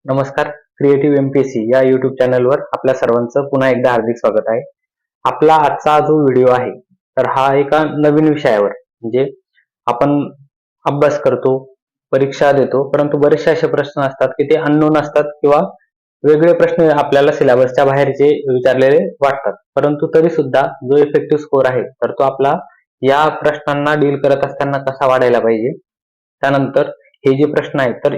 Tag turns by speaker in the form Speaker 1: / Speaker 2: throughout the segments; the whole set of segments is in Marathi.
Speaker 1: नमस्कार. क्रिएटिव्ह एमपीएससी या युट्यूब चॅनलवर आपल्या सर्वांचं पुन्हा एकदा हार्दिक स्वागत आहे. आपला आजचा जो व्हिडिओ आहे तर हा एका नवीन विषयावर म्हणजे आपण अभ्यास करतो, परीक्षा देतो, परंतु बरेचसे असे प्रश्न असतात की ते अननोन असतात किंवा वेगळे प्रश्न आपल्याला सिलेबसच्या बाहेरचे विचारलेले वाटतात. परंतु तरी सुद्धा जो इफेक्टिव्ह स्कोर आहे तर तो आपला या प्रश्नांना डील करत असताना कसा वाढायला पाहिजे. त्यानंतर हे जे प्रश्न आहेत तर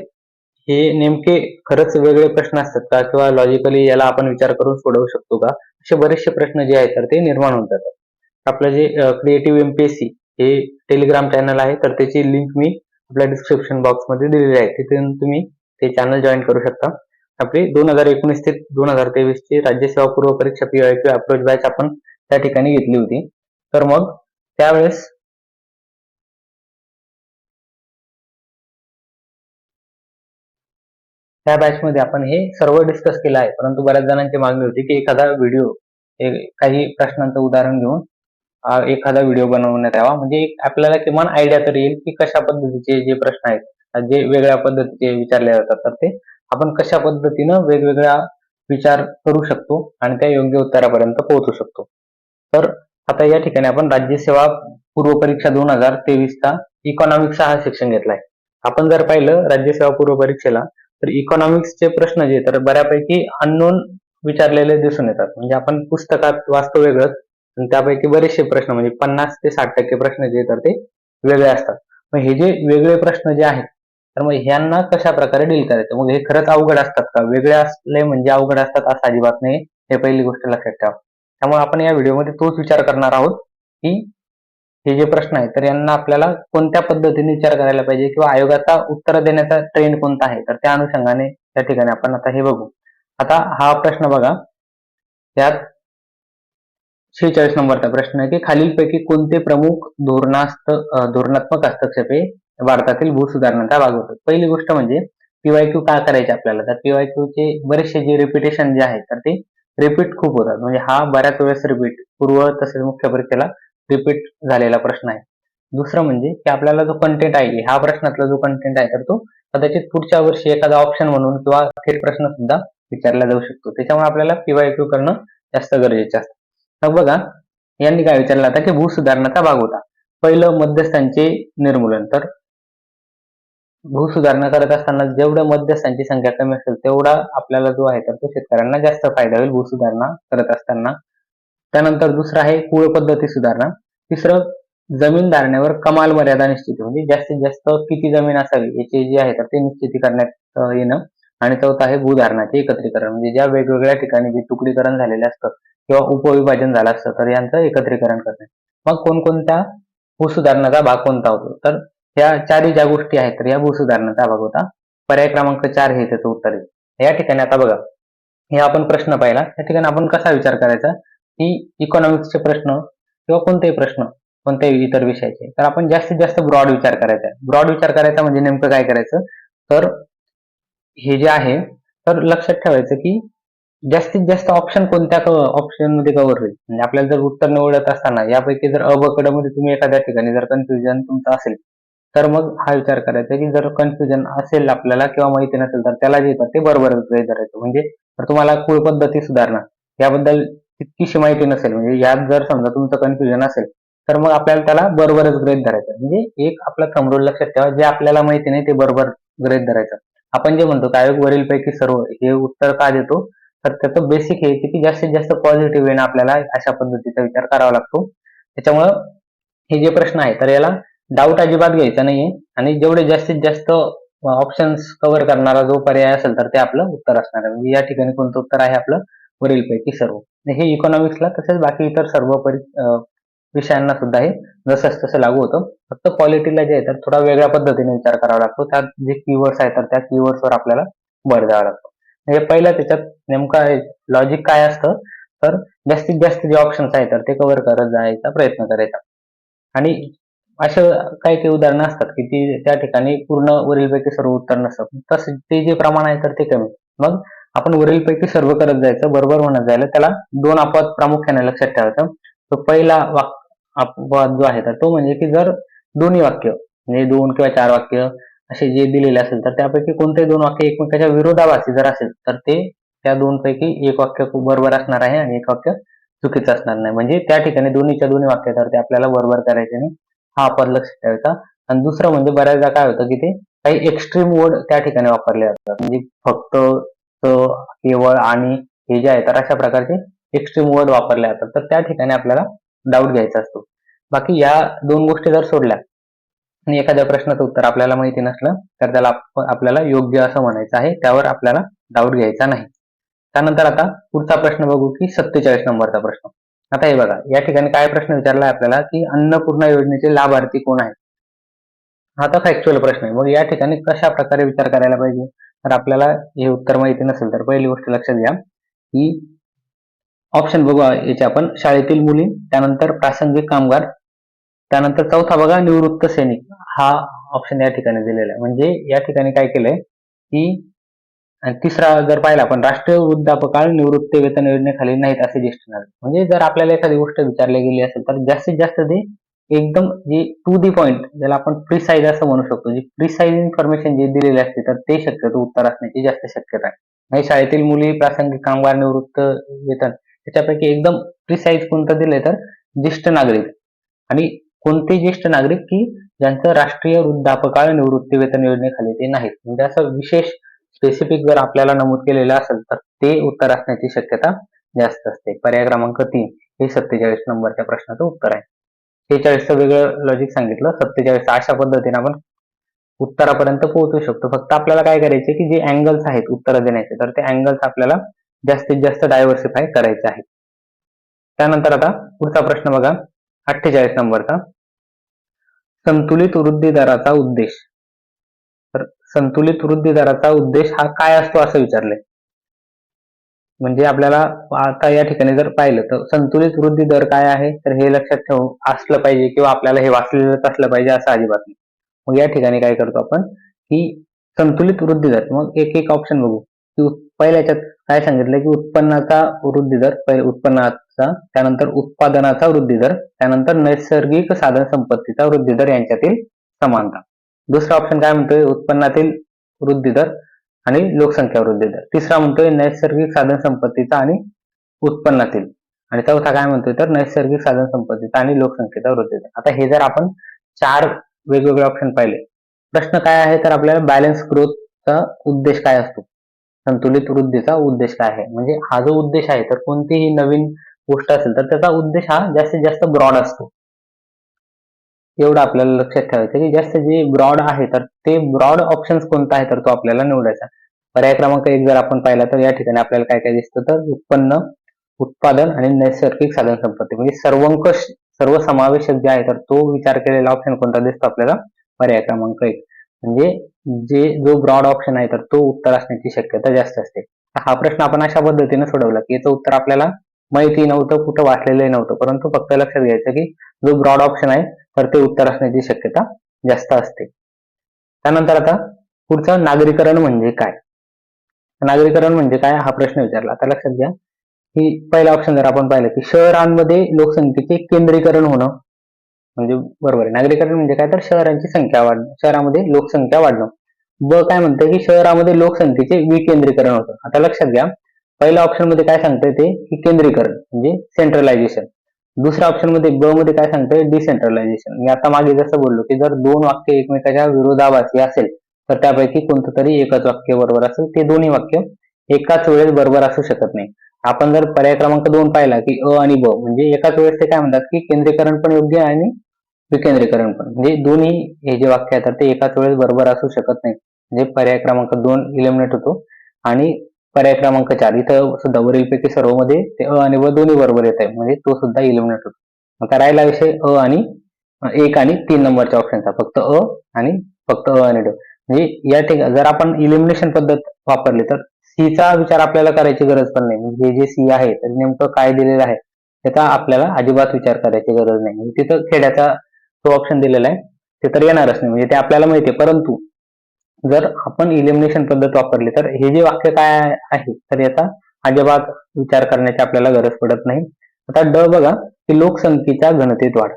Speaker 1: हे नेमके खरंच वेगळे प्रश्न असतात का किंवा लॉजिकली याला आपण विचार करून सोडवू शकतो का, असे बरेचसे प्रश्न जे आहेत तर ते निर्माण होत जातात. आपलं जे क्रिएटिव्ह एमपीएससी हे टेलिग्राम चॅनल आहे तर त्याची लिंक मी आपल्या डिस्क्रिप्शन बॉक्समध्ये दिलेली आहे. तिथून तुम्ही ते चॅनल जॉईन करू शकता. आपली 2019 ते 2023 ची राज्यसेवा पूर्व परीक्षा पीवायक्यू अप्रोच बॅच आपण त्या ठिकाणी घेतली होती. तर मग त्यावेळेस त्या बॅचमध्ये आपण हे सर्व डिस्कस केलं आहे. परंतु बऱ्याच जणांची मागणी होती की एखादा व्हिडिओ काही प्रश्नांचं उदाहरण घेऊन एखादा व्हिडिओ बनवण्यात यावा, म्हणजे आपल्याला किमान आयडिया तरी येईल की कशा पद्धतीचे जे प्रश्न आहेत जे वेगळ्या पद्धतीचे विचारले जातात तर ते आपण कशा पद्धतीनं वेगवेगळा विचार करू शकतो आणि त्या योग्य उत्तरापर्यंत पोहोचू शकतो. तर आता या ठिकाणी आपण राज्यसेवा पूर्व परीक्षा 2023चा इकॉनॉमिक्सचा हा सेक्शन घेतलाय. आपण जर पाहिलं राज्यसेवा पूर्व परीक्षेला तर इकॉनॉमिक्सचे प्रश्न जे तर बऱ्यापैकी अननोन विचारलेले दिसून येतात. म्हणजे आपण पुस्तकात वाचतो वेगळंच आणि त्यापैकी बरेचसे प्रश्न म्हणजे 50 ते 60% प्रश्न जे तर ते वेगळे असतात. मग हे जे वेगळे प्रश्न जे आहेत तर मग ह्यांना कशा प्रकारे डील करायचं, मग हे खरंच अवघड असतात का, वेगळे असले म्हणजे अवघड असतात असं अजिबात नाही, हे पहिली गोष्ट लक्षात ठेवा. त्यामुळे आपण या व्हिडिओमध्ये तोच विचार करणार आहोत की हे जे प्रश्न आहेत तर यांना आपल्याला कोणत्या पद्धतीने विचार करायला पाहिजे किंवा आयोगाचा उत्तर देण्याचा ट्रेंड कोणता आहे तर त्या अनुषंगाने त्या ठिकाणी आपण आता हे बघू. आता हा प्रश्न बघा, त्यात 46 नंबरचा प्रश्न आहे की खालीलपैकी कोणते प्रमुख धोरणात्मक हस्तक्षेपे भारतातील भूसुधारणांचा भाग होतात. पहिली गोष्ट म्हणजे पीवायक्यू काय करायचे आपल्याला, तर पीवायक्यू चे बरेचसे जे रिपिटेशन जे आहे तर ते रिपीट खूप होतात. म्हणजे हा बऱ्याच वेळेस रिपीट पूर्व तसेच मुख्य परीक्षेला रिपीट झालेला प्रश्न आहे. दुसरं म्हणजे की आपल्याला जो कंटेंट आहे ह्या प्रश्नातला जो कंटेंट आहे तर तो कदाचित पुढच्या वर्षी एखादा ऑप्शन म्हणून किंवा थेट प्रश्न सुद्धा विचारला जाऊ शकतो. त्याच्यामुळे आपल्याला पीवायक्यू करणं जास्त गरजेचं असतं. मग बघा, यांनी काय विचारलं आता की भूसुधारणाचा भाग होता. पहिलं मध्यस्थांचे निर्मूलन. तर भूसुधारणा करत असताना जेवढ्या मध्यस्थांची संख्या कमी असेल तेवढा आपल्याला जो आहे तर तो शेतकऱ्यांना जास्त फायदा होईल भूसुधारणा करत असताना. त्यानंतर दुसरं आहे कुळ पद्धती सुधारणा. तिसरं जमीन धारण्यावर कमाल मर्यादा निश्चिती, म्हणजे जास्तीत जास्त किती जमीन असावी याचे जे आहे तर ते निश्चिती करण्यात येणं. आणि चौथं आहे भूधारणाचे एकत्रीकरण, म्हणजे ज्या वेगवेगळ्या ठिकाणी जे तुकडीकरण झालेले असतं किंवा उपविभाजन झालं असतं तर यांचं एकत्रीकरण करणे. मग कोणकोणत्या भूसुधारणाचा भाग कोणता होतो, तर या चारही ज्या गोष्टी आहेत तर या भूसुधारणाचा भाग होता. पर्याय क्रमांक 4 हे त्याचं उत्तर आहे. या ठिकाणी आता बघा, हे आपण प्रश्न पाहिला, या ठिकाणी आपण कसा विचार करायचा की इकॉनॉमिक्सचे प्रश्न किंवा कोणतेही प्रश्न कोणत्याही इतर विषयाचे तर आपण जास्तीत जास्त ब्रॉड विचार करायचा. ब्रॉड विचार करायचा म्हणजे नेमकं काय करायचं, तर हे जे आहे तर लक्षात ठेवायचं की जास्तीत जास्त ऑप्शन कोणत्या ऑप्शन मध्ये कव्हर होईल. म्हणजे आपल्याला जर उत्तर निवडत असताना यापैकी जर अ ब क ड मध्ये तुम्ही एखाद्या ठिकाणी जर कन्फ्युजन तुमचं असेल तर मग हा विचार करायचा की जर कन्फ्युजन असेल आपल्याला किंवा माहिती नसेल तर त्याला जे येतात ते बरोबर गृहीत धरायचं. म्हणजे जर तुम्हाला कुळ पद्धती सुधारणा याबद्दल तितकीशी माहिती नसेल, म्हणजे यात जर समजा तुमचं कन्फ्युजन असेल तर मग आपल्याला त्याला बरोबरच गृहीत धरायचं. म्हणजे एक आपला थंब रूल लक्षात ठेवा, जे आपल्याला माहिती नाही ते बरोबर गृहीत धरायचं. आपण जे म्हणतो की आयोग वरीलपैकी सर्व हे उत्तर का देतो, तर त्याचं बेसिक हे की जास्तीत जास्त पॉझिटिव्ह वेने आपल्याला अशा पद्धतीचा विचार करावा लागतो. त्याच्यामुळं हे जे प्रश्न आहे तर याला डाऊट अजिबात घ्यायचा नाहीये आणि जेवढे जास्तीत जास्त ऑप्शन्स कव्हर करणारा जो पर्याय असेल तर ते आपलं उत्तर असणार आहे. म्हणजे या ठिकाणी कोणतं उत्तर आहे आपलं, वरीलपैकी सर्व. हे इकॉनॉमिक्सला तसेच बाकी इतर सर्व विषयांना सुद्धा हे जसंच तसं लागू होतं. फक्त क्वालिटीला जे आहे तर थोडा वेगळ्या पद्धतीने विचार करावा लागतो. त्यात जे कीवर्ड्स आहेत तर त्या कीवर्ड्सवर आपल्याला भर द्यावा लागतो. म्हणजे पहिल्या त्याच्यात नेमकं लॉजिक काय असतं, तर जास्तीत जास्त जे ऑप्शन्स आहेत तर ते कव्हर करत जायचा प्रयत्न करायचा. आणि अशा काही काही उदाहरणं असतात की ती त्या ठिकाणी पूर्ण वरीलपैकी सर्व उत्तर नसतं, तसं ते जे प्रमाण आहे तर ते कमी. मग आपण वरीलपैकी सर्व करत जायचं, बरोबर म्हणत जायला. त्याला दोन अपवाद प्रामुख्याने लक्षात ठेवायचं. तो पहिला अपवाद जो आहे तर तो म्हणजे की जर दोन्ही वाक्य म्हणजे 2 किंवा 4 वाक्य असे जे दिलेले असेल तर त्यापैकी कोणतेही दोन वाक्य एकमेकाच्या विरोधाभासी जर असेल तर ते त्या दोन पैकी एक वाक्य बरोबर असणार आहे आणि एक वाक्य चुकीचं असणार नाही. म्हणजे त्या ठिकाणी दोन्हीच्या दोन्ही वाक्य तर ते आपल्याला बरोबर करायचे नाही, हा आपण लक्षात ठेवायचा. आणि दुसरं म्हणजे बऱ्याचदा काय होतं की ते काही एक्स्ट्रीम वर्ड त्या ठिकाणी वापरले जातात, म्हणजे फक्त, केवळ आणि हे जे आहे तर अशा प्रकारचे एक्स्ट्रीम वर्ड वापरले जातात, तर त्या ठिकाणी आपल्याला डाऊट घ्यायचा असतो. बाकी या दोन गोष्टी जर सोडल्या आणि एखाद्या प्रश्नाचं उत्तर आपल्याला माहिती नसलं तर त्याला आपल्याला योग्य असं म्हणायचं आहे, त्यावर आपल्याला डाऊट घ्यायचा नाही. त्यानंतर आता पुढचा प्रश्न बघू की 47 नंबरचा प्रश्न. आता हे बघा, या ठिकाणी काय प्रश्न विचारलाय आपल्याला की अन्नपूर्णा योजनेचे लाभार्थी कोण आहेत. हा तर फॅक्च्युअल प्रश्न आहे. मग या ठिकाणी कशा प्रकारे विचार करायला पाहिजे, तर आपल्याला हे उत्तर माहिती नसेल तर पहिली गोष्ट लक्षात घ्या की ऑप्शन बघू याचे आपण, शाळेतील मुली, त्यानंतर प्रासंगिक कामगार, त्यानंतर चौथा बघा निवृत्त सैनिक, हा ऑप्शन या ठिकाणी दिलेला आहे. म्हणजे या ठिकाणी काय केलंय की, आणि तिसरा जर पाहिला आपण, राष्ट्रीय वृद्धापकाळ निवृत्ती वेतन योजनेखाली नाहीत असे ज्येष्ठ नागरिक. म्हणजे जर आपल्याला एखादी गोष्ट विचारली गेली असेल तर जास्तीत जास्त ते एकदम जी टू दी पॉइंट, ज्याला आपण प्रिसाईज असं म्हणू शकतो, जी प्रिसाईज इन्फॉर्मेशन जे दिलेली असते तर ते शक्यतो उत्तर असण्याची जास्त शक्यता आहे. म्हणजे शाळेतील मुली, प्रासंगिक कामगार, निवृत्त वेतन, त्याच्यापैकी एकदम प्रिसाईज कोणतं दिलंय तर ज्येष्ठ नागरिक. आणि कोणते ज्येष्ठ नागरिक की ज्यांचं राष्ट्रीय वृद्धापकाळ निवृत्ती वेतन योजनेखाली ते नाहीत. म्हणजे असं विशेष स्पेसिफिक जर आपल्याला नमूद केलेलं असेल तर ते उत्तर असण्याची शक्यता जास्त असते. पर्याय क्रमांक 3 हे 47 नंबरच्या प्रश्नाचं उत्तर आहे. 46चं वेगळं लॉजिक सांगितलं, 47 अशा पद्धतीने आपण उत्तरापर्यंत पोहोचू शकतो. फक्त आपल्याला काय करायचे की जे अँगल्स आहेत उत्तर देण्याचे, तर ते अँगल्स आपल्याला जास्तीत जास्त डायव्हर्सिफाय करायचे आहेत. त्यानंतर आता पुढचा प्रश्न बघा, 48 नंबरचा, संतुलित वृद्धी दराचा उद्देश. तर संतुलित वृद्धी दराचा उद्देश हा काय असतो असं विचारलंय. म्हणजे आपल्याला आता या ठिकाणी जर पाहिलं तर संतुलित वृद्धी दर काय आहे तर हे लक्षात ठेवून असलं पाहिजे किंवा आपल्याला हे वाचलेलंच असलं पाहिजे असं अजिबात नाही. मग या ठिकाणी काय करतो आपण की संतुलित वृद्धी दर, मग एक एक ऑप्शन बघू की पहिल्याच्यात काय सांगितलं की उत्पन्नाचा वृद्धी दर, पहिले उत्पन्नाचा, त्यानंतर उत्पादनाचा वृद्धी दर, त्यानंतर नैसर्गिक साधन संपत्तीचा वृद्धी दर यांच्यातील समानता. दुसरा ऑप्शन काय म्हणतोय, उत्पन्नातील वृद्धी दर आणि लोकसंख्या वृद्धी दर. तिसरा म्हणतोय नैसर्गिक साधन संपत्तीचा आणि उत्पन्नातील, आणि चौथा काय म्हणतोय तर नैसर्गिक साधन संपत्तीचा आणि लोकसंख्येचा वृद्धी दर. आता हे जर आपण 4 वेगवेगळे ऑप्शन पाहिले, प्रश्न काय आहे तर आपल्याला बॅलन्स ग्रोथचा उद्देश काय असतो, संतुलित वृद्धीचा उद्देश काय आहे. म्हणजे हा जो उद्देश आहे तर कोणतीही नवीन गोष्ट असेल तर त्याचा उद्देश हा जास्तीत जास्त ब्रॉड असतो. एवढं आपल्याला लक्षात ठेवायचं की जास्त जे ब्रॉड आहे तर ते ब्रॉड ऑप्शन कोणता आहे तर तो आपल्याला निवडायचा. पर्याय क्रमांक 1 जर आपण पाहिला तर या ठिकाणी आपल्याला काय काय दिसतं तर उत्पन्न, उत्पादन आणि नैसर्गिक साधन संपत्ती, म्हणजे सर्वंकष, सर्वसमावेशक जे आहे तर तो विचार केलेला ऑप्शन कोणता दिसतो आपल्याला, पर्याय क्रमांक 1. म्हणजे जो ब्रॉड ऑप्शन आहे तर तो उत्तर असण्याची शक्यता जास्त असते. हा प्रश्न आपण अशा पद्धतीने सोडवला की याचं उत्तर आपल्याला माहिती नव्हतं, कुठं वाचलेलं नव्हतं, परंतु फक्त लक्षात घ्यायचं की जो ब्रॉड ऑप्शन आहे तर ते उत्तर असण्याची शक्यता जास्त असते. त्यानंतर आता पुढचं, नागरीकरण म्हणजे काय. नागरीकरण म्हणजे काय हा प्रश्न विचारला. आता लक्षात घ्या की पहिला ऑप्शन जर आपण पाहिलं की शहरांमध्ये लोकसंख्येचे केंद्रीकरण होणं, म्हणजे बरोबर आहे. नागरीकरण म्हणजे काय तर शहरांची संख्या वाढणं, शहरामध्ये लोकसंख्या वाढणं. ब काय म्हणतंय की शहरामध्ये लोकसंख्येचे विकेंद्रीकरण होतं. आता लक्षात घ्या, पहिल्या ऑप्शन मध्ये काय सांगतंय ते की केंद्रीकरण म्हणजे सेंट्रलायझेशन. दुसऱ्या ऑप्शन मध्ये ब मध्ये काय सांगतंय, डिसेंट्रलायझेशन. मी आता मागे जसं बोललो की जर दोन वाक्य एकमेकाच्या विरोधाभासी असेल तर त्यापैकी कोणतं तरी एकच वाक्य बरोबर असेल, ते दोन्ही वाक्य एकाच वेळेस बरोबर असू शकत नाही. आपण जर पर्याय क्रमांक 2 पाहिला की अ आणि ब, म्हणजे एकाच वेळेस ते काय म्हणतात की केंद्रीकरण पण योग्य आहे आणि विकेंद्रीकरण पण, म्हणजे दोन्ही हे जे वाक्य आहेत ते एकाच वेळेस बरोबर असू शकत नाही. म्हणजे पर्याय क्रमांक 2 इलिमिनेट होतो. आणि पर्याय क्रमांक 4 इथं सुद्धा वरीलपैकी सर्व मध्ये ते अ आणि ब दोन्ही बरोबर येत आहे, म्हणजे तो सुद्धा इलिमिनेट होतो. आता राहिला विषय अ आणि 1 आणि 3 नंबरच्या ऑप्शनचा, फक्त अ आणि फक्त अ आणि ड. म्हणजे या ठिकाणी जर आपण इलिमिनेशन पद्धत वापरली तर सी चा विचार आपल्याला करायची गरज पण नाही. म्हणजे हे जे सी आहे तर नेमकं काय दिलेलं आहे त्याचा आपल्याला अजिबात विचार करायची गरज नाही. म्हणजे तिथं खेड्याचा तो ऑप्शन दिलेला आहे ते तर येणारच नाही, म्हणजे ते आपल्याला माहिती आहे. परंतु जर आपण इलिमिनेशन पद्धत वापरली तर हे जे वाक्य काय आहे तर याचा अजिबात विचार करण्याची आपल्याला गरज पडत नाही. आता ड बघा की लोकसंख्येच्या घनतेत वाढ.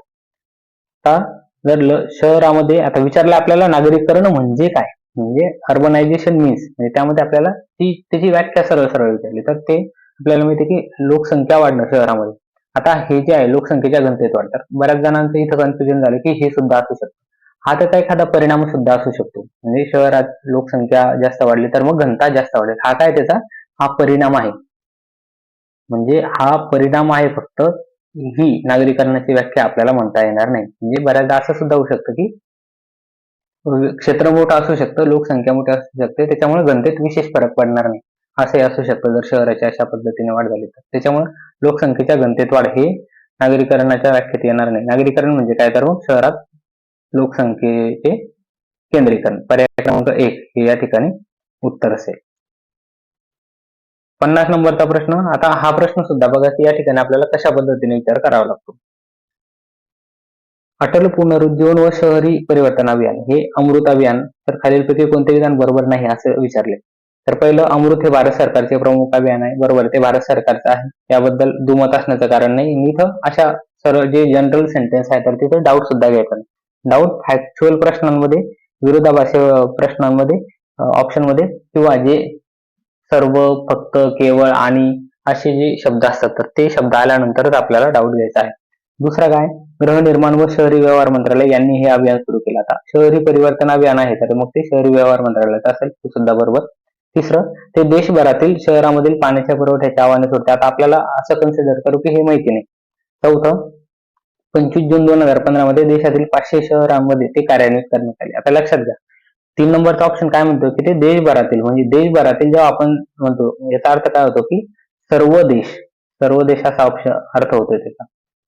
Speaker 1: आता जर शहरामध्ये आता विचारलं आपल्याला नागरीकरण म्हणजे काय, म्हणजे अर्बनायझेशन मीन्स, म्हणजे त्यामध्ये आपल्याला त्याची व्याख्या सरळ सरळ विचारली तर ते आपल्याला माहिती की लोकसंख्या वाढणं शहरामध्ये. आता हे जे आहे लोकसंख्येच्या घनतेत वाढ, तर बऱ्याच जणांचं इथं कन्फ्युजन झालं की हे सुद्धा असू शकतं. हा त्याचा एखादा परिणाम सुद्धा असू शकतो, म्हणजे शहरात लोकसंख्या जास्त वाढली तर मग घनता जास्त वाढेल. हा काय त्याचा हा परिणाम आहे, म्हणजे हा परिणाम आहे फक्त. ही नागरीकरणाची व्याख्या आपल्याला म्हणता येणार नाही. म्हणजे बऱ्याचदा असं सुद्धा होऊ शकतं की क्षेत्र मोठं असू शकतं, लोकसंख्या मोठी असू शकते, त्याच्यामुळे घनतेत विशेष फरक पडणार नाही, असंही असू शकतं जर शहराची अशा पद्धतीने वाढ झाली तर. त्याच्यामुळे लोकसंख्येच्या घनतेत वाढ हे नागरीकरणाच्या व्याख्येत येणार नाही. नागरीकरण म्हणजे काय, तर मग शहरात लोकसंख्येचे केंद्रीकरण. पर्याय क्रमांक 1 हे या ठिकाणी उत्तर असेल. 50 नंबरचा प्रश्न. आता हा प्रश्न सुद्धा बघा की या ठिकाणी आपल्याला कशा पद्धतीने विचार करावा लागतो. अटल पुनरुज्जीवन व शहरी परिवर्तन अभियान हे अमृत अभियान, तर खालीलपैकी कोणते विधान बरोबर नाही असं विचारले. तर पहिलं, अमृत हे भारत सरकारचे प्रमुख अभियान आहे, बरोबर ते भारत सरकारचं आहे, त्याबद्दल दुमत असण्याचं कारण नाही. इथं अशा सर्व जे जनरल सेंटेन्स आहे तर तिथे डाऊट सुद्धा घ्यायचा नाही. डाऊट फॅक्च्युअल प्रश्नांमध्ये, विरोधाभासी प्रश्नांमध्ये, ऑप्शन मध्ये, किंवा जे सर्व, फक्त, केवळ, आणि असे जे शब्द असतात तर ते शब्द आल्यानंतरच आपल्याला डाऊट घ्यायचा आहे. दुसरा काय, गृहनिर्माण व शहरी व्यवहार मंत्रालय यांनी हे अभियान सुरू केलं. आता शहरी परिवर्तन अभियान आहे तर मग ते शहरी व्यवहार मंत्रालयाचं असेल, ते सुद्धा बरोबर. तिसरं, ते देशभरातील शहरामधील पाण्याच्या पुरवठ्याची आव्हाने सोडते. आता आपल्याला असं कन्सिडर करू की हे माहिती नाही. चौथं, 25 जून 2015 मध्ये देशातील 500 शहरांमध्ये ते कार्यान्वित करण्यात आले. आता लक्षात घ्या, 3 नंबरचा ऑप्शन काय म्हणतो की ते देशभरातील, म्हणजे देशभरातील जेव्हा आपण म्हणतो याचा अर्थ काय होतो की सर्व देश, सर्व देश असा ऑप्शन अर्थ होतो त्याचा.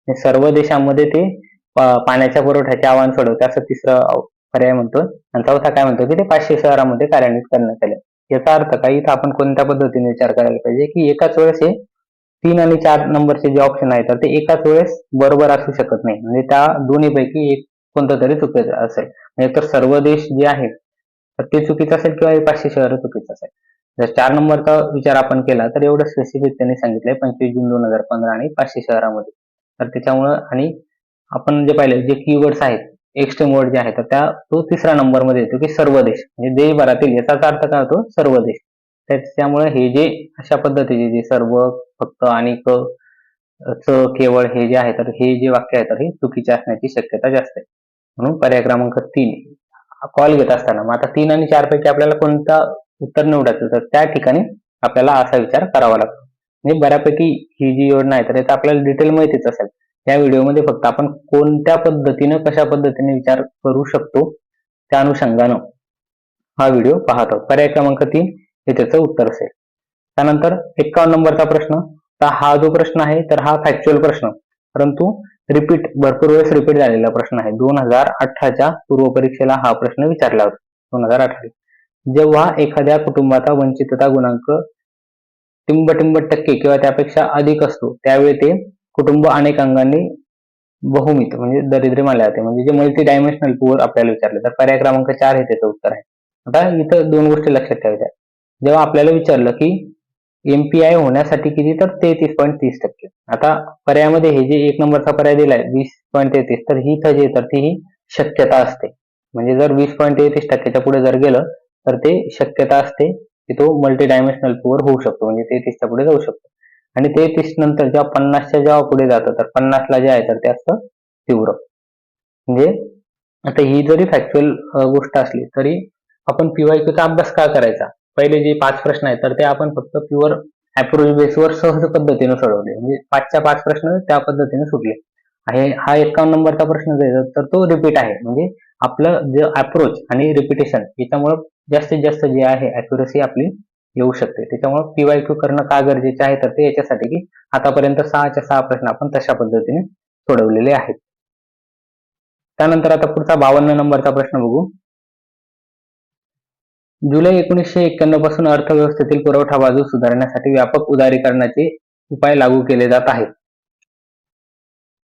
Speaker 1: सर्व देशांमध्ये ते पाण्याच्या पुरवठ्याचे आव्हान सोडवते असं तिसरा पर्याय म्हणतो. आणि चौथा काय म्हणतो की ते 500 शहरामध्ये कार्यान्वित करण्यात आले. याचा अर्थ काय, इथं आपण कोणत्या पद्धतीने विचार करायला पाहिजे की एकाच वेळेस हे 3 आणि 4 नंबरचे जे ऑप्शन आहे तर ते एकाच वेळेस बरोबर असू शकत नाही, म्हणजे त्या दोन्ही पैकी एक कोणतं तरी चुकीचं असेल. म्हणजे तर सर्व देश जे आहेत तर ते चुकीचं असेल, किंवा हे 500 शहर चुकीचं असेल. जर 4 नंबरचा विचार आपण केला तर एवढं स्पेसिफिक त्यांनी सांगितलंय 25 जून 2015 आणि 500 शहरामध्ये. तर त्याच्यामुळं, आणि आपण जे पाहिले जे कीवर्ड्स आहेत, एक्स्ट्रीम वर्ड जे आहे तर तो तिसरा नंबर मध्ये येतो की सर्व देश, म्हणजे देशभरातील, याचाच अर्थ काय होतो सर्व देश. त्याच्यामुळे हे जे अशा पद्धतीचे जे सर्व, फक्त, आणि केवळ हे जे आहे तर हे जे वाक्य आहे तर हे चुकीचे असण्याची शक्यता जास्त आहे. म्हणून पर्याय क्रमांक 3 कॉल घेत असताना, मग आता 3 आणि 4 पैकी आपल्याला कोणता उत्तर निवडायचं, तर त्या ठिकाणी आपल्याला असा विचार करावा लागतो. म्हणजे बऱ्यापैकी ही जी योजना आहे तर याचा आपल्याला डिटेल माहितीच असेल. या व्हिडिओमध्ये फक्त आपण कोणत्या पद्धतीनं, कशा पद्धतीने विचार करू शकतो त्या अनुषंगानं हा व्हिडिओ पाहतो. पर्याय क्रमांक 3 हे त्याचं उत्तर असेल. त्यानंतर 51 नंबरचा प्रश्न. तर हा जो प्रश्न आहे तर हा फॅक्च्युअल प्रश्न, परंतु भरपूर वेळेस रिपीट झालेला प्रश्न आहे. 2018च्या पूर्व परीक्षेला हा प्रश्न विचारला होता. 2018, जेव्हा एखाद्या कुटुंबाचा वंचितता गुणांक टिंबटिंब टक्के किंवा त्यापेक्षा अधिक असतो त्यावेळी ते कुटुंब अनेक अंगांनी बहुमित, म्हणजे दरिद्री मानले जाते. म्हणजे जे मल्टी डायमेन्शनल पुअर आपल्याला विचारले तर पर्याय क्रमांक 4 हे त्याचं उत्तर आहे. आता इथं 2 गोष्टी लक्षात ठेवायच्या. जेव्हा आपल्याला विचारलं की एमपीआय होण्यासाठी किती, तर 33.30%. आता पर्यायामध्ये हे जे 1 नंबरचा पर्याय दिलाय 20.33, तर ही जे तर ती ही शक्यता असते. म्हणजे जर 20.33% पुढे जर गेलं तर ते शक्यता असते की तो मल्टी डायमेन्शनल पुअर होऊ शकतो, म्हणजे 33च्या पुढे जाऊ शकतो. आणि 33 नंतर जेव्हा 50च्या जेव्हा पुढे जातं तर 50ला जे आहे तर ते असतं तीव्र. म्हणजे आता ही जरी फॅक्च्युअल गोष्ट असली तरी आपण पीवायक्यूचा अभ्यास का करायचा. पहिले जे 5 प्रश्न आहेत तर ते आपण फक्त प्युअर अप्रोच बेसवर सहज पद्धतीने सोडवले, म्हणजे 5च्या 5 प्रश्न त्या पद्धतीने सुटले. हा 51 नंबरचा प्रश्न जो आहे तर तो रिपीट आहे, म्हणजे आपलं जे अप्रोच आणि रिपिटेशन याच्यामुळे जास्तीत जास्त जे आहे अॅक्युरसी आपली येऊ शकते. त्याच्यामुळे पीवायक्यू करणं का गरजेचे आहे, तर ते याच्यासाठी की आतापर्यंत 6च्या 6 प्रश्न आपण तशा पद्धतीने सोडवलेले आहेत. त्यानंतर आता पुढचा 52 नंबरचा प्रश्न बघू. जुलै 1991 पासून अर्थव्यवस्थेतील पुरवठा बाजू सुधारण्यासाठी व्यापक उदारीकरणाचे उपाय लागू केले जात आहेत.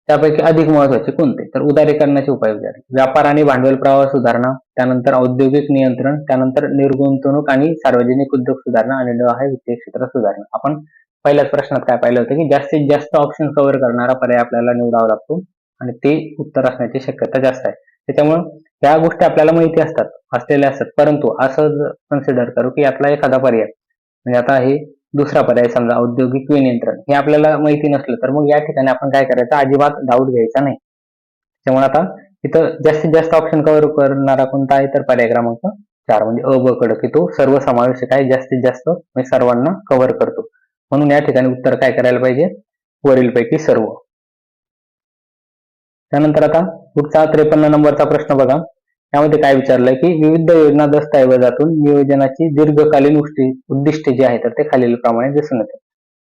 Speaker 1: त्यापैकी अधिक महत्वाचे कोणते, तर उदारीकरणाचे उपाय विचारले. व्यापार आणि भांडवल प्रवाह सुधारणा, त्यानंतर औद्योगिक नियंत्रण, त्यानंतर निर्गुंतवणूक आणि सार्वजनिक उद्योग सुधारणा, आणि ड आहे वित्तीय क्षेत्र सुधारणा. आपण पहिल्याच प्रश्नात काय पाहिलं होतं की जास्तीत जास्त ऑप्शन कव्हर करणारा पर्याय आपल्याला निवडावा लागतो. आणि ते उत्तर असण्याची शक्यता जास्त आहे. त्याच्यामुळे त्या गोष्टी आपल्याला माहिती असलेल्या असतात, परंतु असं कन्सिडर करू की यातला एखादा पर्याय म्हणजे आता हे दुसरा पर्याय समजा औद्योगिक विनियंत्रण हे आपल्याला माहिती नसलं तर मग या ठिकाणी आपण काय करायचं, अजिबात डाऊट घ्यायचा नाही. त्यामुळे आता इथं जास्तीत जास्त ऑप्शन कव्हर करणारा कोणता आहे तर पर्याय क्रमांक 4 म्हणजे अ ब कडक, की तो सर्वसमावेशक आहे, जास्तीत जास्त म्हणजे सर्वांना कव्हर करतो. म्हणून या ठिकाणी उत्तर काय करायला पाहिजे, वरीलपैकी सर्व. त्यानंतर आता पुढचा 53 नंबरचा प्रश्न बघा. त्यामध्ये काय विचारलंय की विविध योजना दस्तऐवजातून नियोजनाची दीर्घकालीन उद्दिष्टे जी आहेत तर ते खालीलप्रमाणे दिसून येते.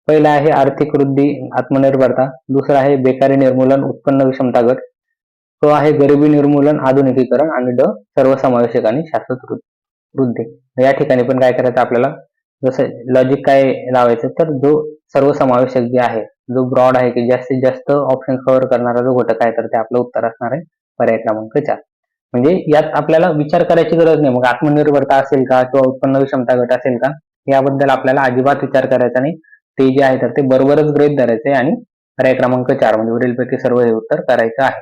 Speaker 1: पहिला आहे आर्थिक वृद्धी आत्मनिर्भरता, दुसरा आहे बेकारी निर्मूलन उत्पन्न विषमता गट, तो आहे गरिबी निर्मूलन आधुनिकीकरण आणि ड सर्वसमावेशक आणि शाश्वत वृद्धी. या ठिकाणी पण काय करायचं आपल्याला, जसं लॉजिक काय लावायचं तर जो सर्वसमावेशक जे आहे, जो ब्रॉड आहे की जास्तीत जास्त ऑप्शन कव्हर करणारा जो घटक आहे तर ते आपलं उत्तर असणार आहे पर्याय क्रमांक 4. म्हणजे यात आपल्याला विचार करायची गरज नाही, मग आत्मनिर्भरता असेल का किंवा उत्पन्न विषमता गट असेल का याबद्दल आपल्याला अजिबात विचार करायचा नाही. ते जे आहे तर ते बरोबरच गृहीत धरायचे आणि पर्याय क्रमांक 4 म्हणजे वरीलपैकी सर्व हे उत्तर करायचं आहे.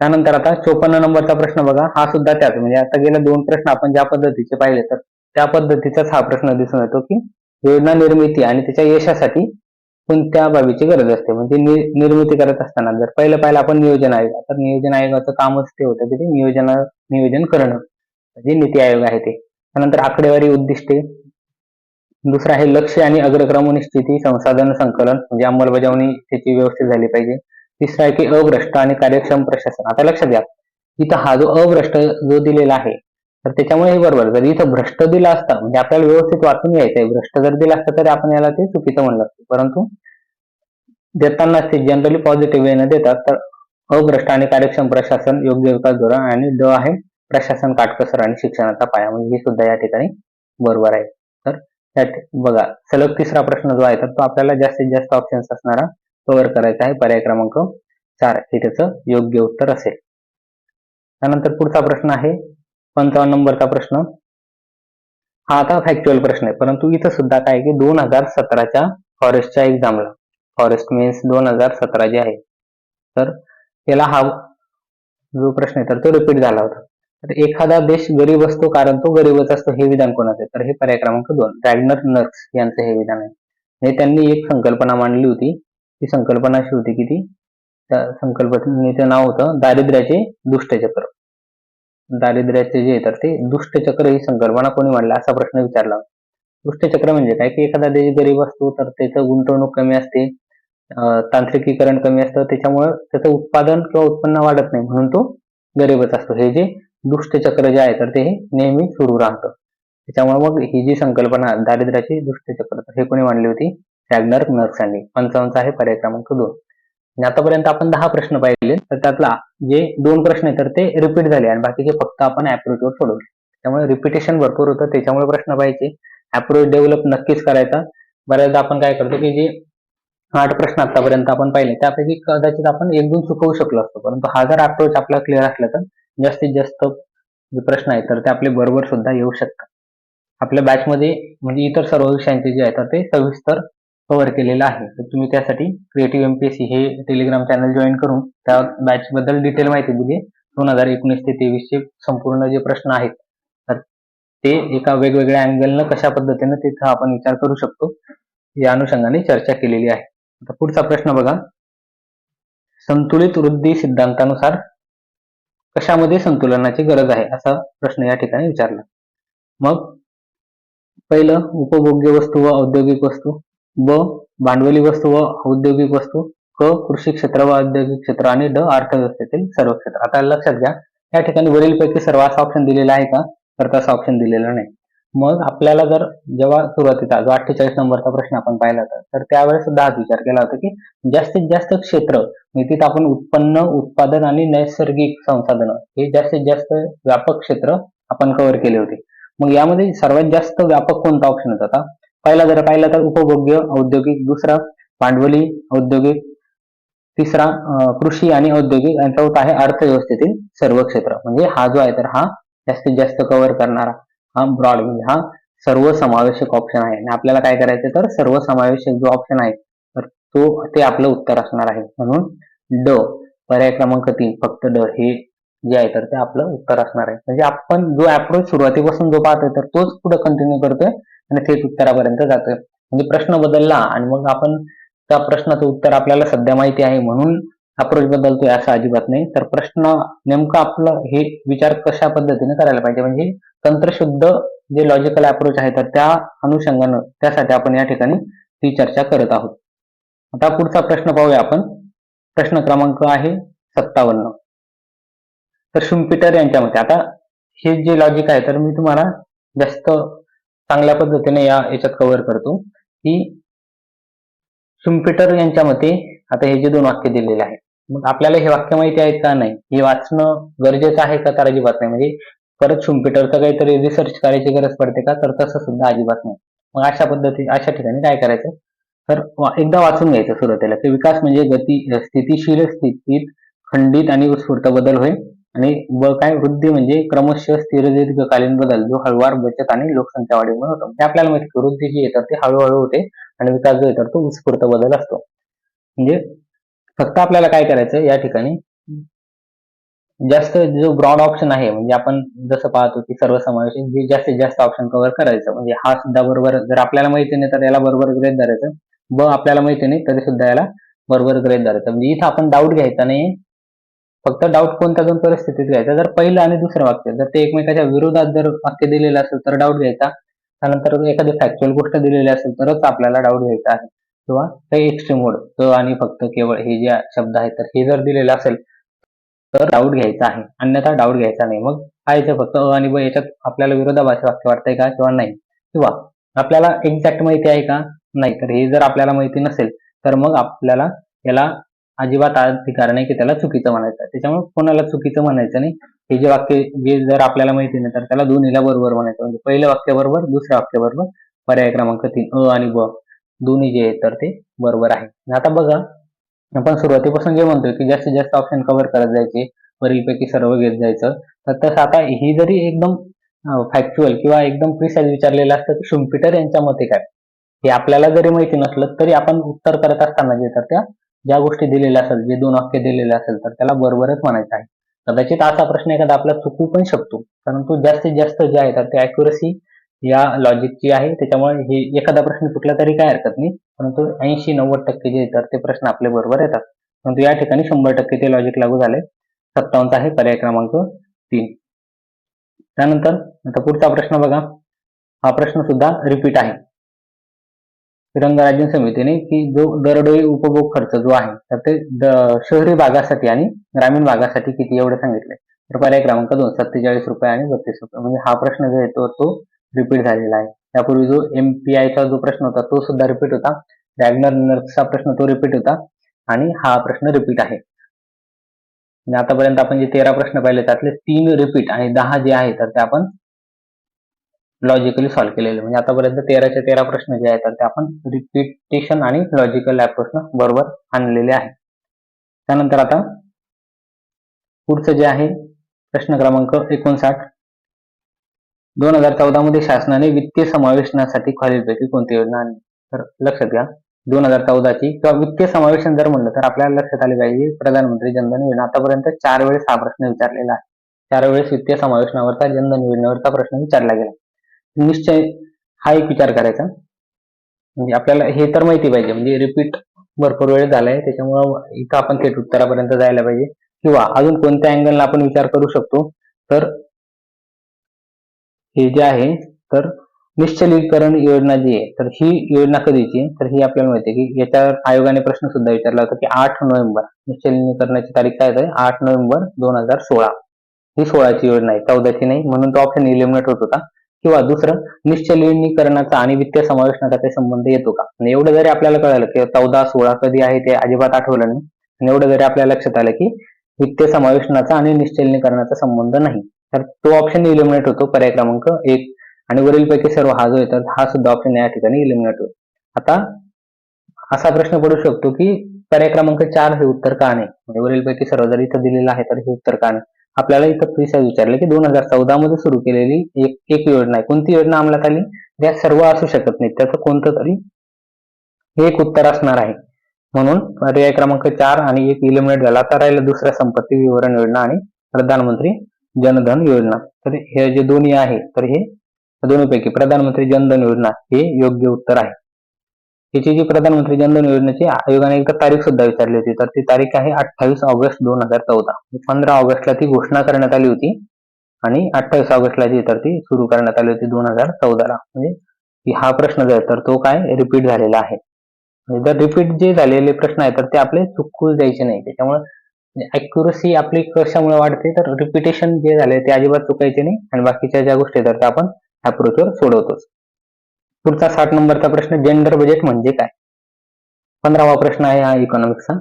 Speaker 1: त्यानंतर आता 54 नंबरचा प्रश्न बघा. हा सुद्धा त्याच म्हणजे आता गेले 2 प्रश्न आपण ज्या पद्धतीचे पाहिले तर त्या पद्धतीचाच हा प्रश्न दिसून येतो की योजना निर्मिती आणि त्याच्या यशासाठी कोणत्या बाबीची गरज असते. म्हणजे निर्मिती करत असताना जर पहिलं आपण नियोजन आयोग, तर नियोजन आयोगाचं कामच ते होतं की ते नियोजन करणं, म्हणजे नीती आयोग आहे ते. त्यानंतर आकडेवारी उद्दिष्टे, दुसरं आहे लक्ष्य आणि अग्रक्रम निश्चिती संसाधन संकलन म्हणजे अंमलबजावणी त्याची व्यवस्थित झाली पाहिजे. तिसरा आहे की अभ्रष्ट आणि कार्यक्षम प्रशासन. आता लक्षात घ्या, इथं हा जो अभ्रष्ट जो दिलेला आहे तर त्याच्यामुळे हे बरोबर, जर इथं भ्रष्ट दिला असता म्हणजे आपल्याला व्यवस्थित वाचून घ्यायचंय, भ्रष्ट जर दिला असता तरी आपण याला ते चुकीचं म्हणलं असतं, परंतु देताना ते जनरली पॉझिटिव्ह वेने देतात. तर अभ्रष्ट आणि कार्यक्षम प्रशासन, योग्य विकास धोरण आणि ड आहे प्रशासन काटकसर आणि शिक्षणाचा पाया, म्हणजे हे सुद्धा या ठिकाणी बरोबर आहे. तर बघा सलग तिसरा प्रश्न जो आहे तर तो आपल्याला जास्तीत जास्त ऑप्शन्स असणारा कव्हर करायचा आहे, पर्याय क्रमांक 4 हे त्याचं योग्य उत्तर असेल. त्यानंतर पुढचा प्रश्न आहे 55 नंबरचा प्रश्न. हा आता फॅक्च्युअल प्रश्न आहे, परंतु इथं सुद्धा काय की 2017च्या फॉरेस्टच्या एक्झामला, फॉरेस्ट मीन्स 2017 जे आहे तर त्याला हा जो प्रश्न आहे तर तो रिपीट झाला होता. तर एखादा देश गरीब असतो कारण तो गरीबच असतो हे विधान कोणाचं आहे, तर हे पर्याय क्रमांक 2 वॅग्नर नर्स यांचं हे विधान आहे. म्हणजे त्यांनी एक संकल्पना मांडली होती, ती संकल्पना अशी होती की त्या संकल्पनेचं नाव होतं दारिद्र्याचे दुष्टचक्र. दारिद्र्याचे जे तर ते दुष्टचक्र ही संकल्पना कोणी मांडला असा प्रश्न विचारला. दुष्टचक्र म्हणजे काय की एखादा देश गरीब असतो तर त्याचं गुंतवणूक कमी असते, तांत्रिकीकरण कमी असतं, त्याच्यामुळे त्याचं उत्पादन किंवा उत्पन्न वाढत नाही, म्हणून तो गरीबच असतो. हे जे दुष्टचक्र जे आहे तर ते नेहमी सुरू राहतं. त्याच्यामुळे मग ही जी संकल्पना दारिद्र्याची दुष्टचक्र हे कोणी मांडली होती, वॅग्नर नर्स यांनी. 55 आहे पर्याय क्रमांक 2. आणि आतापर्यंत आपण 10 प्रश्न पाहिले तर त्यातला जे 2 प्रश्न आहेत तर ते रिपीट झाले आणि बाकीचे फक्त आपण ऍप्रोचवर सोडवले. त्यामुळे रिपिटेशन भरपूर होतं, त्याच्यामुळे प्रश्न पाहिजे. अप्रोच डेव्हलप नक्कीच करायचा. बऱ्याचदा आपण काय करतो की जे 8 प्रश्न आतापर्यंत आपण पाहिले त्यापैकी कदाचित आपण 1-2 चुकवू शकलो असतो, परंतु हा जर अप्रोच आपला क्लिअर असला तर जास्तीत जास्त जे प्रश्न आहेत तर ते आपले बरोबर सुद्धा येऊ शकतात. आपल्या बॅचमध्ये म्हणजे इतर सर्व विषयांचे जे आहेत तर ते सविस्तर कव्हर केलेलं आहे. तर तुम्ही त्यासाठी क्रिएटिव्ह एमपीएससी हे टेलिग्राम चॅनल जॉईन करून त्या बॅच बद्दल डिटेल माहिती दिली. 2019 ते 23 चे संपूर्ण जे प्रश्न आहेत तर ते एका वेगवेगळ्या अँगलनं कशा पद्धतीनं तिथं आपण विचार करू शकतो या अनुषंगाने चर्चा केलेली आहे. आता पुढचा प्रश्न बघा. संतुलित वृद्धी सिद्धांतानुसार कशामध्ये संतुलनाची गरज आहे असा प्रश्न या ठिकाणी विचारला. मग पहिलं उपभोग्य वस्तू व औद्योगिक वस्तू, ब भांडवली वस्तू व औद्योगिक वस्तू, क कृषी क्षेत्र व औद्योगिक क्षेत्र आणि ड अर्थव्यवस्थेतील सर्व क्षेत्र. आता लक्षात घ्या या ठिकाणी वरीलपैकी सर्व असा ऑप्शन दिलेला आहे का, तर तसा ऑप्शन दिलेला नाही. मग आपल्याला जर जेव्हा सुरुवातीचा जो 48 नंबरचा प्रश्न आपण पाहिला होता तर त्यावेळेस सुद्धा हाच विचार केला होता की जास्तीत जास्त क्षेत्र म्हणजे तिथं आपण उत्पन्न उत्पादन आणि नैसर्गिक संसाधनं हे जास्तीत जास्त व्यापक क्षेत्र आपण कव्हर केले होते. मग यामध्ये सर्वात जास्त व्यापक कोणता ऑप्शन होता? आता पहिला जर पाहिला तर उपभोग्य औद्योगिक, दुसरा भांडवली औद्योगिक, तिसरा कृषी आणि औद्योगिक आणि चौथा आहे अर्थव्यवस्थेतील सर्व क्षेत्र. म्हणजे हा जो आहे तर हा जास्तीत जास्त कव्हर करणारा हा ब्रॉड म्हणजे हा सर्वसमावेशक ऑप्शन आहे. आणि आपल्याला काय करायचं तर सर्वसमावेशक जो ऑप्शन आहे तर तो ते आपलं उत्तर असणार आहे. म्हणून ड पर्याय क्रमांक 3 फक्त ड हे जे आहे तर ते आपलं उत्तर असणार आहे. म्हणजे आपण जो अप्रोच सुरुवातीपासून जो पाहतोय तर तोच पुढे कंटिन्यू करतोय आणि थेट उत्तरापर्यंत जातोय. म्हणजे प्रश्न बदलला आणि मग आपण त्या प्रश्नाचं उत्तर आपल्याला सध्या माहिती आहे म्हणून अप्रोच बदलतोय असं अजिबात नाही. तर प्रश्न नेमकं आपलं हे विचार कशा पद्धतीने करायला पाहिजे म्हणजे तंत्रशुद्ध जे लॉजिकल अप्रोच आहे तर त्या अनुषंगानं त्यासाठी आपण या ठिकाणी ही चर्चा करत आहोत. आता पुढचा प्रश्न पाहूया आपण. प्रश्न क्रमांक आहे 57. तर शुम्पीटर यांच्या मते आता हे जे लॉजिक आहे तर मी तुम्हाला जास्त चांगल्या पद्धतीने याच्यात कव्हर करतो की शुम्पीटर यांच्या मते आता हे जे 2 वाक्य दिलेले आहे मग आपल्याला हे वाक्य माहिती आहेत का नाही हे वाचणं गरजेचं आहे का तर अजिबात नाही. म्हणजे परत शुम्पीटरचं काहीतरी रिसर्च करायची गरज पडते का तर तसं सुद्धा अजिबात नाही. मग अशा ठिकाणी काय करायचं तर एकदा वाचून घ्यायचं सुरुवातीला की विकास म्हणजे स्थितीशील स्थितीत खंडित आणि उत्स्फूर्त बदल होय आणि काय वृद्धी म्हणजे क्रमशः स्थिर दीर्घकालीन बदल जो हळूवार बचत आणि लोकसंख्या वाढीमुळे होतो. म्हणजे आपल्याला माहिती की वृद्धी जी आहे तर ती हळूहळू होते आणि विकास जो आहे तर तो उत्स्फूर्त बदल असतो. म्हणजे फक्त आपल्याला काय करायचं या ठिकाणी जास्त जो ब्रॉड ऑप्शन आहे म्हणजे आपण जसं पाहतो की सर्वसमावेशक जे जास्तीत जास्त ऑप्शन कव्हर करायचं म्हणजे हा सुद्धा बरोबर जर आपल्याला माहिती नाही तर याला बरोबर ग्रेड धरायचं. आपल्याला माहिती नाही तरी सुद्धा याला बरोबर ग्रेड धरायचं. म्हणजे इथं आपण डाऊट घ्यायचा नाही. फक्त डाऊट कोणत्या 2 परिस्थितीत घ्यायचा जर पहिलं आणि दुसरं वाक्य जर ते एकमेकाच्या विरोधात जर वाक्य दिलेलं असेल तर डाऊट घ्यायचा. त्यानंतर एखादी फॅक्च्युअल गोष्ट दिलेली असेल तरच आपल्याला डाऊट घ्यायचा आहे किंवा काही एक्स्ट्रीम मोड आणि फक्त केवळ हे जे शब्द आहेत तर हे जर दिलेलं असेल तर डाऊट घ्यायचा आहे अन्यथा डाऊट घ्यायचा नाही. मग पाहायचं फक्त आणि ब याच्यात आपल्याला विरोधाभासी वाक्य वाटतंय का किंवा नाही किंवा आपल्याला एक्झॅक्ट माहिती आहे का नाही. तर हे जर आपल्याला माहिती नसेल तर मग आपल्याला याला अजिबात अधिकार नाही की त्याला चुकीचं म्हणायचं. त्याच्यामुळे कोणाला चुकीचं म्हणायचं नाही. हे जे वाक्य जे जर आपल्याला माहिती नाही तर त्याला दोन्हीला बरोबर म्हणायचं. म्हणजे पहिलं वाक्य बरोबर दुसऱ्या वाक्य बरोबर पर्याय क्रमांक 3 आणि ब दोन्ही जे आहेत तर ते बरोबर आहे. आता बघा आपण सुरुवातीपासून जे म्हणतोय की जास्तीत जास्त ऑप्शन कव्हर करत जायचे वरीलपैकी सर्व घेत जायचं तर तसं आता ही जरी एकदम फॅक्च्युअल किंवा एकदम प्रिसाइज विचारलेलं असतं की शुम्पीटर यांच्या मते काय हे आपल्याला जरी माहिती नसलं तरी आपण उत्तर करत असताना जे तर त्या ज्या गोष्टी दिलेल्या असेल जे 2 वाक्य दिलेले असेल तर त्याला बरोबरच म्हणायचं आहे. कदाचित असा प्रश्न एखादा आपला चुकू पण शकतो परंतु जास्तीत जास्त जे आहे तर ते अॅक्युरसी या लॉजिकची आहे. त्याच्यामुळे हे एखादा प्रश्न चुकला तरी काय हरकत नाही परंतु 80-90% जे तर ते प्रश्न आपले बरोबर येतात. परंतु या ठिकाणी 100% ते लॉजिक लागू झाले. 57 आहे पर्याय क्रमांक 3. त्यानंतर आता पुढचा प्रश्न बघा. हा प्रश्न सुद्धा रिपीट आहे. रंगराज्य समितीने की जो दरडोई उपभोग खर्च जो आहे तर ते शहरी भागासाठी आणि ग्रामीण भागासाठी किती एवढे सांगितले. तर पर्याय क्रमांक 2 47 रुपये आणि 32 रुपये. म्हणजे हा प्रश्न जो आहे तो रिपीट झालेला आहे. त्यापूर्वी जो MPIचा जो प्रश्न होता तो सुद्धा रिपीट होता. वॅगनरचा प्रश्न तो रिपीट होता आणि हा प्रश्न रिपीट आहे. आतापर्यंत आपण जे 13 प्रश्न पाहिले त्यातले 3 रिपीट आणि 10 जे आहे तर ते आपण लॉजिकली सॉल्व्ह केलेले. म्हणजे आतापर्यंत 13च्या 13 प्रश्न जे आहेत तर ते आपण रिपिटेशन आणि लॉजिकल अप्रोचनं बरोबर आणलेले आहे. त्यानंतर आता पुढचं जे आहे प्रश्न क्रमांक 59. 2014 मध्ये शासनाने वित्तीय समावेशनासाठी खालीलपैकी कोणती योजना आणली. तर लक्षात घ्या 2014ची किंवा वित्तीय समावेशन जर म्हणलं तर आपल्याला लक्षात आले पाहिजे प्रधानमंत्री जनधन योजना. आतापर्यंत 4 वेळेस हा प्रश्न विचारलेला आहे. 4 वेळेस वित्तीय समावेशनावरचा जनधन योजनेवरचा प्रश्न विचारला गेला. निश्चय हा एक विचार करायचा. म्हणजे आपल्याला हे तर माहिती पाहिजे म्हणजे रिपीट भरपूर वेळ झालाय त्याच्यामुळं इथं आपण थेट उत्तरापर्यंत जायला पाहिजे किंवा अजून कोणत्या अँगलला आपण विचार करू शकतो तर हे जे आहे तर निश्चलीकरण योजना जी आहे तर ही योजना कधीची आहे तर ही आपल्याला माहिती आहे की याच्यावर आयोगाने प्रश्न सुद्धा विचारला होता की 8 नोव्हेंबर निश्चलीकरणाची तारीख काय आहे 8 नोव्हेंबर 2016 ही 16ची योजना आहे 14ची नाही म्हणून तो ऑप्शन इलिमिनेट होत होता. किंवा दुसरं निश्चलीकरणाचा आणि वित्तीय समावेशनाचा काही संबंध येतो का. आणि एवढं जरी आपल्याला कळालं की 14-16 कधी आहे ते अजिबात आठवलं नाही आणि एवढं जरी आपल्याला लक्षात आलं की वित्तीय समावेशनाचा आणि निश्चलीकरणाचा संबंध नाही तर तो ऑप्शन इलिमिनेट होतो पर्याय क्रमांक 1 आणि वरीलपैकी सर्व हा जो येतात हा सुद्धा ऑप्शन या ठिकाणी इलिमिनेट होतो. आता असा प्रश्न पडू शकतो की पर्याय क्रमांक 4 हे उत्तर का नाही म्हणजे वरीलपैकी सर्व जर इथं दिलेलं आहे तर हे उत्तर का नाही. आपल्याला इथं प्रिसाइज विचारलं की 2014 मध्ये सुरू केलेली एक योजना आहे. कोणती योजना अंमलात आली या सर्व असू शकत नाही त्याचं कोणतं तरी हे एक उत्तर असणार आहे. म्हणून पर्याय क्रमांक 4 आणि 1 इलिमिनेट झाला. आता राहिलं दुसरा संपत्ती विवरण योजना आणि प्रधानमंत्री जनधन योजना. तर हे जे दोन्ही आहे तर हे दोन्हीपैकी प्रधानमंत्री जनधन योजना हे योग्य उत्तर आहे. त्याची जी प्रधानमंत्री जनधन योजनेची आयोगाने एकदा तारीख सुद्धा विचारली होती, तर ती तारीख आहे 28 ऑगस्ट 2014. 15 ऑगस्टला ती घोषणा करण्यात आली होती आणि 28 ऑगस्टला जी तर ती सुरू करण्यात आली होती 2014ला. म्हणजे हा प्रश्न जो आहे तर तो काय रिपीट झालेला आहे. जर रिपीट जे झालेले प्रश्न आहेत तर ते आपले चुकून द्यायचे नाही. त्याच्यामुळे अॅक्युरसी आपली कशामुळे वाढते तर रिपिटेशन जे झाले ते अजिबात चुकायचे नाही आणि बाकीच्या ज्या गोष्टी तर त्या आपण अप्रोचवर सोडवतोच. पुढचा 60 नंबरचा प्रश्न, जेंडर बजेट म्हणजे काय? 15वा प्रश्न आहे हा इकॉनॉमिक्सचा.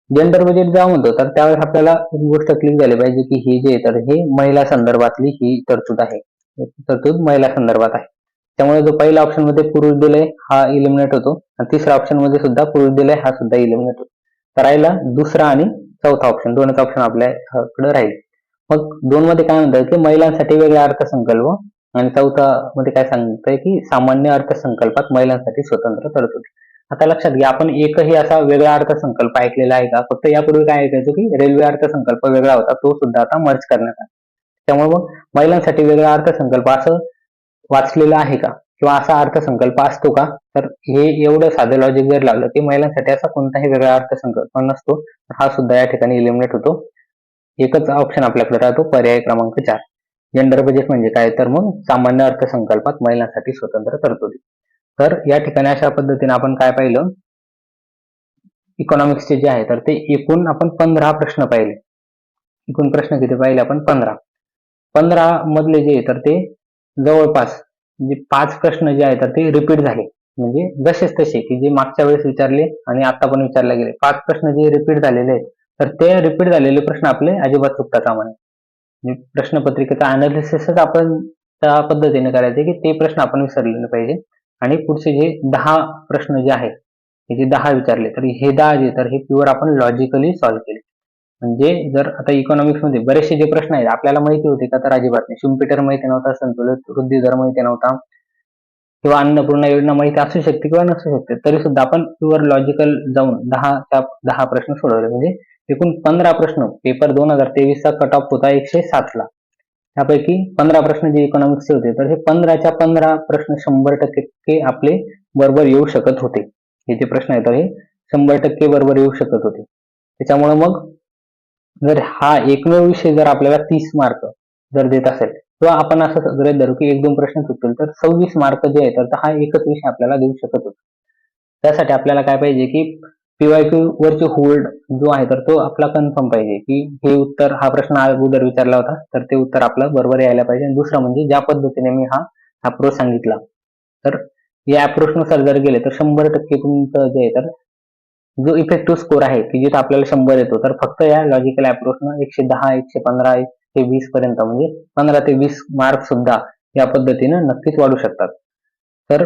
Speaker 1: जेंडर बजेट जेव्हा म्हणतो तर त्यावेळेस आपल्याला एक गोष्ट क्लिक झाली पाहिजे की ही जे तर हे महिला संदर्भातली ही तरतूद आहे. तरतूद महिला संदर्भात आहे. त्यामुळे जो पहिला ऑप्शन मध्ये पुरुष दिलंय हा इलिमिनेट होतो आणि तिसऱ्या ऑप्शन मध्ये सुद्धा पुरुष दिलंय हा सुद्धा इलिमिनेट होतो. तर राहिला दुसरा आणि चौथा ऑप्शन, दोनच ऑप्शन आपल्याकडे राहील. मग दोन मध्ये काय म्हणतात की महिलांसाठी वेगळा अर्थसंकल्प आणि चौथा मध्ये काय सांगतंय की सामान्य अर्थसंकल्पात महिलांसाठी स्वतंत्र तरतूद. आता लक्षात घ्या, आपण एकही असा वेगळा अर्थसंकल्प ऐकलेला आहे का? फक्त यापूर्वी काय ऐकायचो की रेल्वे अर्थसंकल्प वेगळा होता, तो सुद्धा आता मर्ज करण्यात आला. त्यामुळे मग महिलांसाठी वेगळा अर्थसंकल्प असं वाचलेलं आहे का किंवा असा अर्थसंकल्प असतो का? तर हे एवढं साधं लॉजिक जर लावलं की महिलांसाठी असा कोणताही वेगळा अर्थसंकल्प नसतो, हा सुद्धा या ठिकाणी इलिमिनेट होतो. एकच ऑप्शन आपल्याकडे राहतो, पर्याय क्रमांक 4. जेंडर बजेट म्हणजे काय तर मग सामान्य अर्थसंकल्पात महिलांसाठी स्वतंत्र तरतुदी. तर या ठिकाणी अशा पद्धतीने आपण काय पाहिलं, इकॉनॉमिक्सचे जे आहे तर ते एकूण आपण 15 प्रश्न पाहिले. एकूण प्रश्न किती पाहिले आपण? 15 मधले जे तर ते जवळपास म्हणजे 5 प्रश्न जे आहेत तर ते रिपीट झाले. म्हणजे जसेच तसे की जे मागच्या वेळेस विचारले आणि आता पण विचारले गेले 5 प्रश्न जे रिपीट झालेले आहेत तर ते रिपीट झालेले प्रश्न आपले अजिबात चुकता कामा नये. म्हणजे प्रश्नपत्रिकेचा अनालिसिसच आपण त्या पद्धतीने करायचे की ते प्रश्न आपण विसरलेले पाहिजे आणि पुढचे जे 10 प्रश्न जे आहेत हे जे 10 विचारले तर हे 10 जे तर हे प्युअर आपण लॉजिकली सॉल्व्ह केले. म्हणजे जर आता इकॉनॉमिक्स मध्ये बरेचसे जे प्रश्न आहेत आपल्याला माहिती होते का? तर अजिबात नाही. श्युम्पिटर माहिती नव्हता, संतुलित वृद्धी दर माहिती नव्हता किंवा अन्नपूर्णा योजना माहिती असू शकते किंवा नसू शकते, तरी सुद्धा आपण प्युअर लॉजिकल जाऊन 10 प्रश्न सोडवले. म्हणजे एकूण 15 प्रश्न. पेपर 2023चा कट ऑफ होता 107 ला. त्यापैकी 15 प्रश्न जे इकॉनॉमिक्सचे होते तर हे 15च्या 15 प्रश्न 100% आपले बरोबर येऊ शकत होते. हे जे प्रश्न आहेत हे 100% बरोबर येऊ शकत होते. त्याच्यामुळे मग जर हा एकमेव विषय जर आपल्याला 30 मार्क जर देत असेल किंवा आपण असं गृहीत धरू की 1-2 प्रश्न चुकतील तर 26 मार्क जे आहेत तर हा एकच विषय आपल्याला देऊ शकत होता. त्यासाठी आपल्याला काय पाहिजे की पीवायक्यू वरची होल्ड जो आहे तर तो आपला कन्फर्म पाहिजे की हे उत्तर, हा प्रश्न अगोदर विचारला होता तर ते उत्तर आपलं बरोबर यायला पाहिजे. आणि दुसरं म्हणजे ज्या पद्धतीने मी हा अप्रोच सांगितला तर या अप्रोच नुसार जर गेले तर 100% तुमचं जे आहे तर जो इफेक्टिव्ह स्कोर आहे की जिथे आपल्याला 100 येतो तर फक्त या लॉजिकल अप्रोचनं 110, 115, 120 पर्यंत म्हणजे 15 ते 20 मार्क सुद्धा या पद्धतीने नक्कीच वाढू शकतात. तर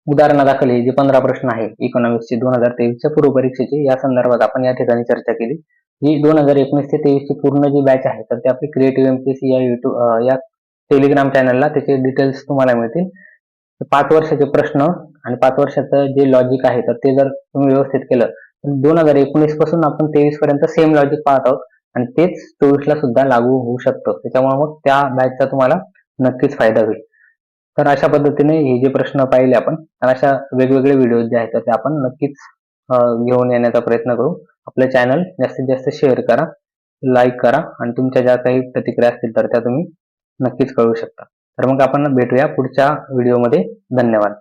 Speaker 1: उदाहरणादाखल हे जे 15 प्रश्न आहे इकॉनॉमिक्सचे 2023च्या पूर्व परीक्षेचे, या संदर्भात आपण या ठिकाणी चर्चा केली. ही 2019 ते 23 ची पूर्ण जी बॅच आहे तर ते आपली क्रिएटिव्ह एमपीएससी या टेलिग्राम चॅनलला त्याचे डिटेल्स तुम्हाला मिळतील. 5 वर्षाचे प्रश्न आणि 5 वर्षाचं जे लॉजिक आहे तर ते जर तुम्ही व्यवस्थित केलं तर 2019 पासून आपण 23 पर्यंत सेम लॉजिक पाहत आहोत आणि तेच 24 ला सुद्धा लागू होऊ शकतं. त्याच्यामुळे मग त्या बॅचचा तुम्हाला नक्कीच फायदा होईल. तर अशा पद्धतीने हे जे प्रश्न पाहिले आपण, तर अशा वेगवेगळे व्हिडिओ जे आहेत तर ते आपण नक्कीच घेऊन येण्याचा प्रयत्न करू. आपलं चॅनल जास्तीत जास्त शेअर करा, लाईक करा आणि तुमच्या ज्या काही प्रतिक्रिया असतील तर त्या तुम्ही नक्कीच कळवू शकता. तर मग आपण भेटूया पुढच्या व्हिडिओमध्ये. धन्यवाद.